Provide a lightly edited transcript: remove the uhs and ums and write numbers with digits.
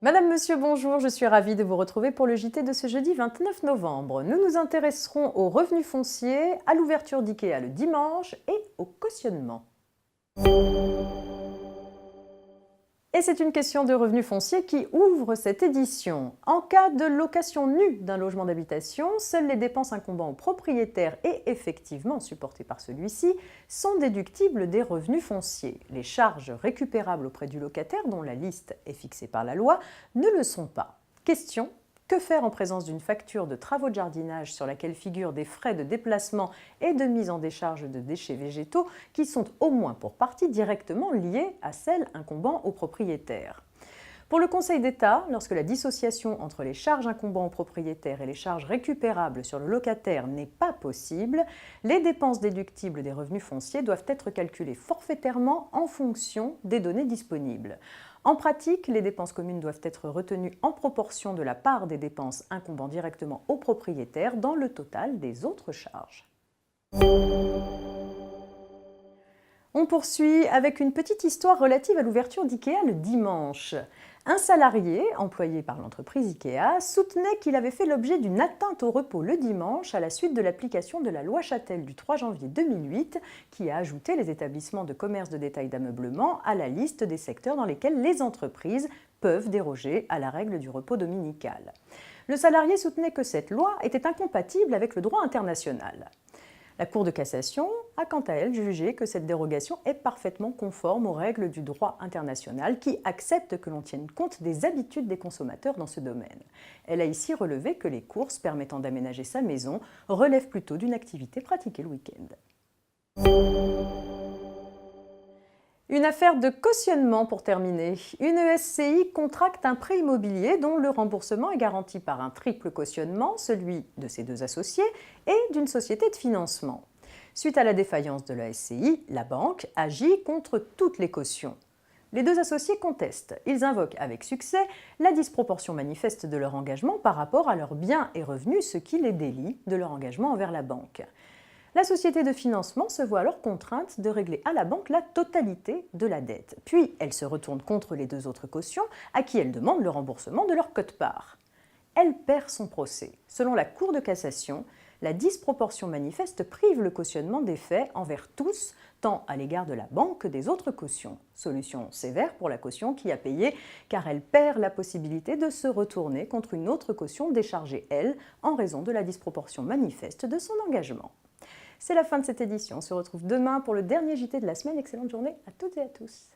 Madame, Monsieur, bonjour, je suis ravie de vous retrouver pour le JT de ce jeudi 29 novembre. Nous nous intéresserons aux revenus fonciers, à l'ouverture d'IKEA le dimanche et au cautionnement. Et c'est une question de revenus fonciers qui ouvre cette édition. En cas de location nue d'un logement d'habitation, seules les dépenses incombant au propriétaire et effectivement supportées par celui-ci sont déductibles des revenus fonciers. Les charges récupérables auprès du locataire, dont la liste est fixée par la loi, ne le sont pas. Question: que faire en présence d'une facture de travaux de jardinage sur laquelle figurent des frais de déplacement et de mise en décharge de déchets végétaux qui sont au moins pour partie directement liés à celles incombant au propriétaire? Pour le Conseil d'État, lorsque la dissociation entre les charges incombant au propriétaire et les charges récupérables sur le locataire n'est pas possible, les dépenses déductibles des revenus fonciers doivent être calculées forfaitairement en fonction des données disponibles. En pratique, les dépenses communes doivent être retenues en proportion de la part des dépenses incombant directement au propriétaire dans le total des autres charges. On poursuit avec une petite histoire relative à l'ouverture d'IKEA le dimanche. Un salarié, employé par l'entreprise IKEA, soutenait qu'il avait fait l'objet d'une atteinte au repos le dimanche à la suite de l'application de la loi Chatel du 3 janvier 2008 qui a ajouté les établissements de commerce de détail d'ameublement à la liste des secteurs dans lesquels les entreprises peuvent déroger à la règle du repos dominical. Le salarié soutenait que cette loi était incompatible avec le droit international. La Cour de cassation a quant à elle jugé que cette dérogation est parfaitement conforme aux règles du droit international qui acceptent que l'on tienne compte des habitudes des consommateurs dans ce domaine. Elle a ici relevé que les courses permettant d'aménager sa maison relèvent plutôt d'une activité pratiquée le week-end. Une affaire de cautionnement pour terminer. Une SCI contracte un prêt immobilier dont le remboursement est garanti par un triple cautionnement, celui de ses deux associés et d'une société de financement. Suite à la défaillance de la SCI, la banque agit contre toutes les cautions. Les deux associés contestent. Ils invoquent avec succès la disproportion manifeste de leur engagement par rapport à leurs biens et revenus, ce qui les délie de leur engagement envers la banque. La société de financement se voit alors contrainte de régler à la banque la totalité de la dette. Puis elle se retourne contre les deux autres cautions, à qui elle demande le remboursement de leur quote-part. Elle perd son procès. Selon la Cour de cassation, la disproportion manifeste prive le cautionnement des faits envers tous, tant à l'égard de la banque que des autres cautions. Solution sévère pour la caution qui a payé, car elle perd la possibilité de se retourner contre une autre caution déchargée, elle, en raison de la disproportion manifeste de son engagement. C'est la fin de cette édition. On se retrouve demain pour le dernier JT de la semaine. Excellente journée à toutes et à tous.